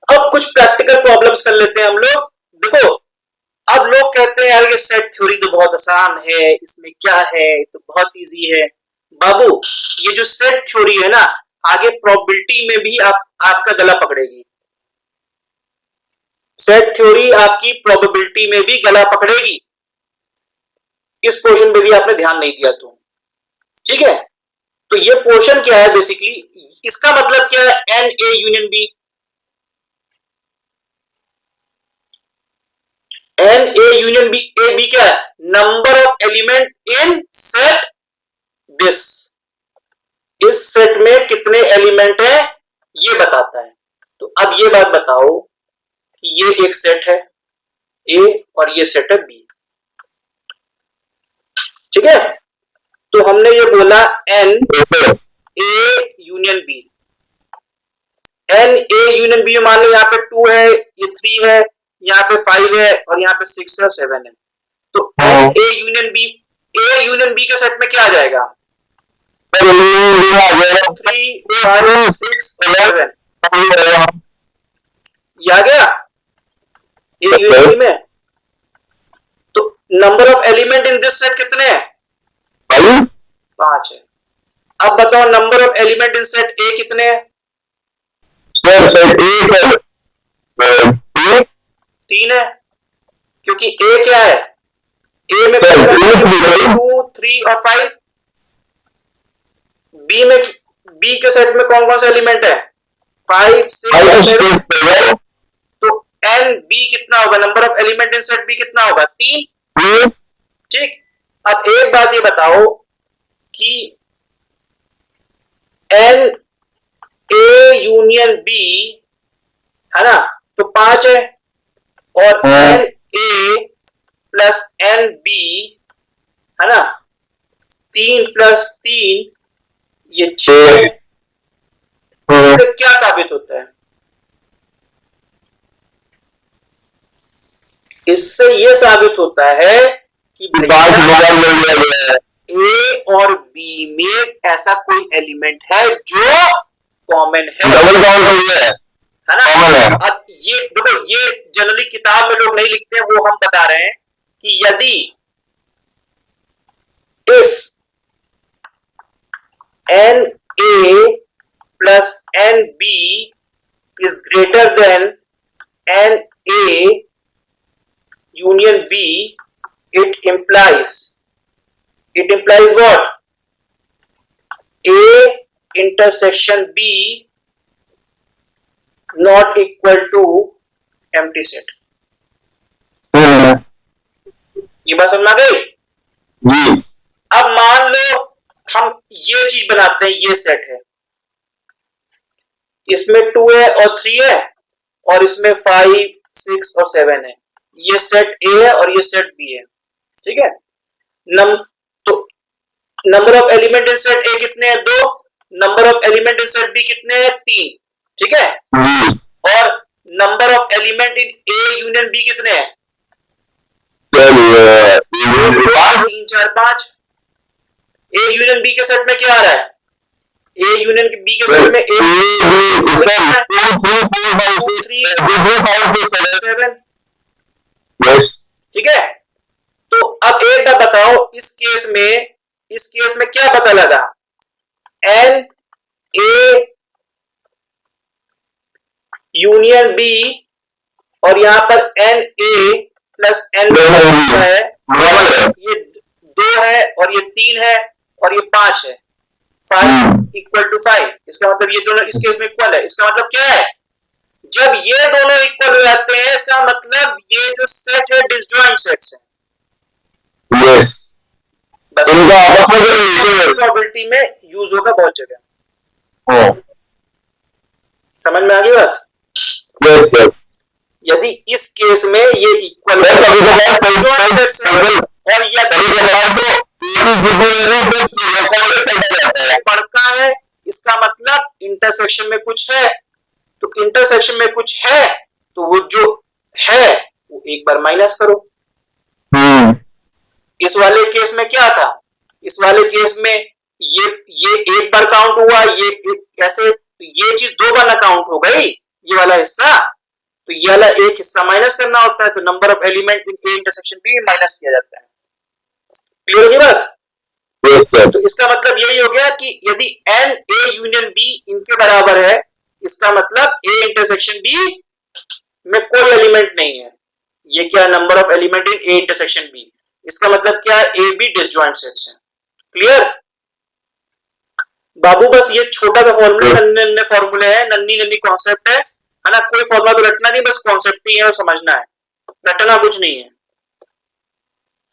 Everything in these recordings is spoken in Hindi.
अब कुछ प्रैक्टिकल प्रॉब्लम्स कर लेते हैं हम लोग। देखो, अब लोग कहते हैं यार ये सेट थ्योरी तो बहुत आसान है, इसमें क्या है, तो बहुत इजी है। बाबू, ये जो सेट थ्योरी है ना, आगे प्रोबेबिलिटी में भी आपका गला पकड़ेगी। सेट थ्योरी आपकी प्रोबेबिलिटी में भी गला पकड़ेगी, इस पोर्शन पे भी आपने ध्यान नहीं दिया तो। ठीक है, तो ये पोर्शन क्या है बेसिकली, इसका मतलब क्या है, n A union B. N A union B, A B क्या है, number of element in set this. इस सेट में कितने एलिमेंट है ये बताता है। तो अब ये बात बताओ कि ये एक सेट है ए और ये सेट है बी। ठीक है, तो हमने ये बोला n A union B. N A union B, मान लो यहाँ पे 2 है, ये 3 है, यहाँ पे 5 है और यहाँ पे 6 है और 7 है। तो n A union B, A union B के सेट में क्या आ जाएगा, 3 5 6 7। ये आ गया ए यूनियन बी में। तो number of element in this set कितने हैं, 5 है। अब बताओ number of element in set A कितने हैं, 3 है, क्योंकि ए क्या है, ए में 2 3 और 5। बी में, बी के सेट में कौन कौन से एलिमेंट है, 5 6 7। तो एन बी कितना होगा, number of element in set B कितना होगा, 3। ठीक, अब एक बात ये बताओ कि एन ए यूनियन बी है ना, तो 5 है, और n A plus n B है ना, 3 प्लस 3 ये 6। इससे क्या साबित होता है, इससे ये साबित होता है कि ए और बी में ऐसा कोई एलिमेंट है जो कॉमन है ना। अब ये देखो, ये जनरली किताब में लोग नहीं लिखते, वो हम बता रहे हैं कि यदि if n A plus n B is greater than n A union B, it implies what, A intersection B not equal to empty set। ये बात समझ आ गई। अब मान लो हम ये चीज बनाते हैं, ये सेट है, इसमें 2 है और 3 है और इसमें 5 6 और 7 है। ये सेट ए है और ये सेट बी है। ठीक है, तो number of element in set A कितने हैं, 2। Number of element in set B कितने हैं, 3। ठीक है, और number of element in A union B कितने हैं, 3 4 5। ए यूनियन बी के सेट में क्या आ रहा है, ए यूनियन बी के सेट में 7। ठीक है, तो अब एक बात बताओ, इस केस में क्या पता लगा, एन ए यूनियन बी और यहां पर एन ए प्लस एन है, ये 2 है और ये 3 है और ये 5 है, 5 इक्वल टू 5। इसका मतलब ये दोनों इस केस में इक्वल है। इसका मतलब क्या है, जब ये दोनों इक्वल हो जाते हैं, इसका मतलब ये जो सेट है डिसजॉइंट सेट्स है। यस, प्रोबेबिलिटी में यूज होगा बहुत जगह। समझ में आ गई बात। यस, यदि इस केस में ये इक्वल है और ये पड़ता है, इसका मतलब इंटरसेक्शन में कुछ है। तो इंटरसेक्शन में कुछ है तो वो जो है वो एक बार माइनस करो। इस वाले केस में क्या था, इस वाले केस में ये एक बार काउंट हुआ, ये ऐसे, ये चीज 2 बार ना काउंट हो गई, ये वाला हिस्सा, तो ये वाला एक हिस्सा माइनस करना होता है, तो number of element in A intersection B minus किया जाता है। क्लियर होगी बात? तो इसका मतलब यही हो गया कि यदि एन ए यूनियन बी इनके बराबर है, इसका मतलब ए इंटरसेक्शन बी में कोई एलिमेंट नहीं है। ये क्या, number of element in A intersection B, इसका मतलब क्या है, ए बी डिसजॉइंट सेट्स हैं। क्लियर बाबू? बस ये छोटा सा फॉर्मूला, नन्हे नन्हे फॉर्मूले हैं, नन्ही नन्ही कॉन्सेप्ट है ना? कोई फॉर्मूला तो रटना नहीं, बस कॉन्सेप्ट ही है और समझना है, रटना कुछ नहीं है।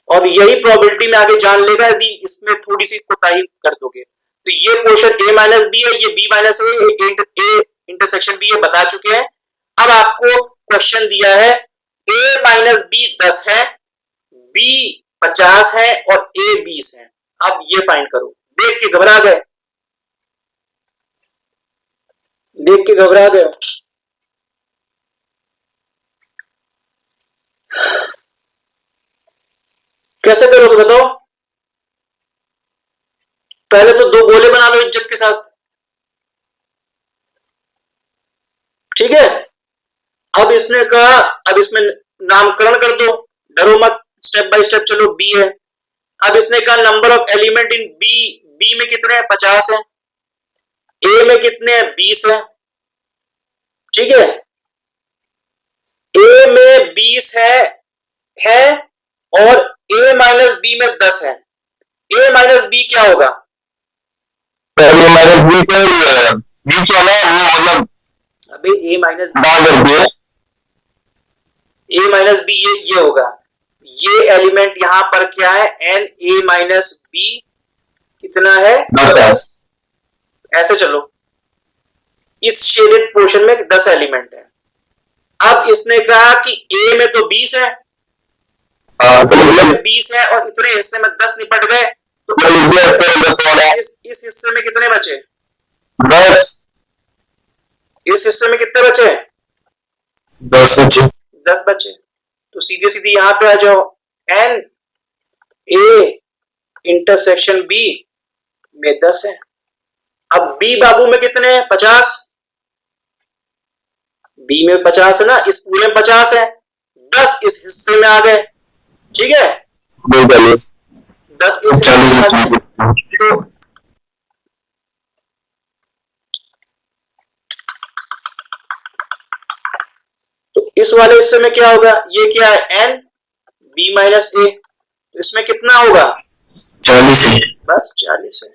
और यही प्रोबेबिलिटी में आगे जान लेगा यदि इसमें थोड़ी सी कोताही कर दोगे। तो ये पोर्शन ए माइनस बी है, ये B minus A intersection B है, बता चुके हैं। अब आपको क्वेश्चन दिया है ए माइनस बी 10 है, बी 50 है और ए 20 है। अब ये फाइंड करो। देख के घबरा गए? देख के घबरा गए? कैसे करोगे बताओ? पहले तो दो गोले बना लो इज्जत के साथ, ठीक है? अब इसने कहा, अब इसमें नामकरण कर दो, डरो मत, स्टेप बाय स्टेप चलो। बी है, अब इसने कहा number of element in B, B में कितने हैं? 50 है। ए में कितने हैं? 20 है, ठीक है? ए में 20 है और ए माइनस बी में 10 है। ए माइनस बी क्या होगा? ए माइनस बी से बी क्या है वो, मतलब अबे ए माइनस बी ये होगा। ये एलिमेंट यहां पर क्या है? एन ए माइनस बी कितना है? 10। ऐसे चलो, इस शेडेड पोर्शन में 10 एलिमेंट है। अब इसने कहा कि ए में तो 20 है, 20 है और इतने हिस्से में 10 निपट गए, तो इस हिस्से में कितने बचे? 10। इस हिस्से में कितने बचे? 10 बचे। तो सीधे सीधे यहां पे आ जाओ, एन ए इंटरसेक्शन बी में 10 है। अब बी बाबू में कितने हैं? 50। बी में 50 है ना, इस पूरे में 50 है, 10 इस हिस्से में आ गए, ठीक है? 10 इस हिस्से में आ गए। तो इस वाले हिस्से में क्या होगा? ये क्या है? एन बी माइनस ए, तो इसमें कितना होगा? 40। बस 40 है।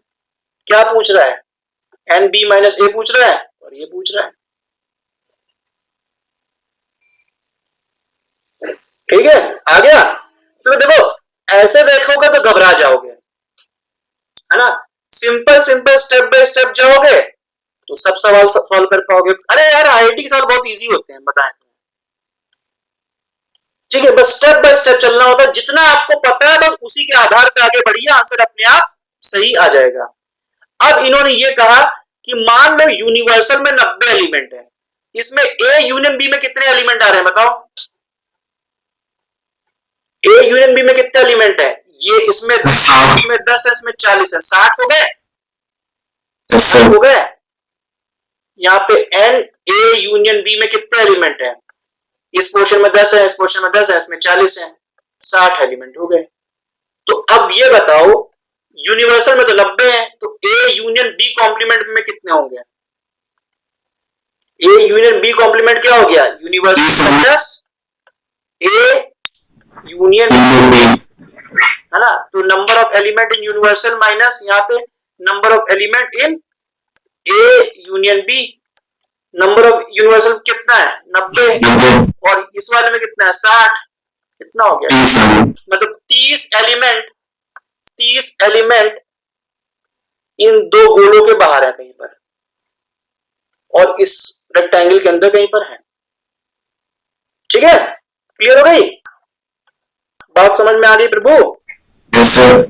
क्या पूछ रहा है? एन बी माइनस ए पूछ रहा है और ये पूछ रहा है, ठीक है? आ गया? तो देखो, ऐसे देखोगे तो घबरा जाओगे, है ना? Simple simple step by step जाओगे तो सब सवाल सॉल्व कर पाओगे। अरे यार, आईआईटी के सवाल बहुत इजी होते हैं, बताएं, ठीक है? बस स्टेप बाय स्टेप चलना होता है, जितना आपको पता है बस उसी के आधार पर आगे बढ़िए, आंसर अपने आप सही आ जाएगा। अब इन्होंने ये कहा कि मान लो यूनिवर्सल में 90 एलिमेंट है, इसमें ए यूनियन बी में कितने एलिमेंट आ रहे हैं बताओ? ए यूनियन बी में कितने एलिमेंट है? ये इसमें 10 है, इसमें 40 है, 60 हो गए, 60 हो गए। यहाँ पे एन ए यूनियन बी में कितने एलिमेंट है? इस पोर्शन में 10 है, इस पोर्शन में 10 है, इसमें 40 है, 60 एलिमेंट हो गए। तो अब ये बताओ, यूनिवर्सल में तो 90 है, तो ए यूनियन बी कॉम्प्लीमेंट में कितने होंगे? ए यूनियन बी कॉम्प्लीमेंट क्या हो गया? Universal minus A union B, है ना? तो number of element in universal minus यहाँ पे number of element in A union B. Number of universal कितना है? 90 और इस वाले में कितना है? 60। कितना हो गया? मतलब 30 एलिमेंट इन दो गोलों के बाहर है कहीं पर, और इस रेक्टेंगल के अंदर कहीं पर है, ठीक है? क्लियर हो गई बात? समझ में आ गई प्रभु? Yes sir.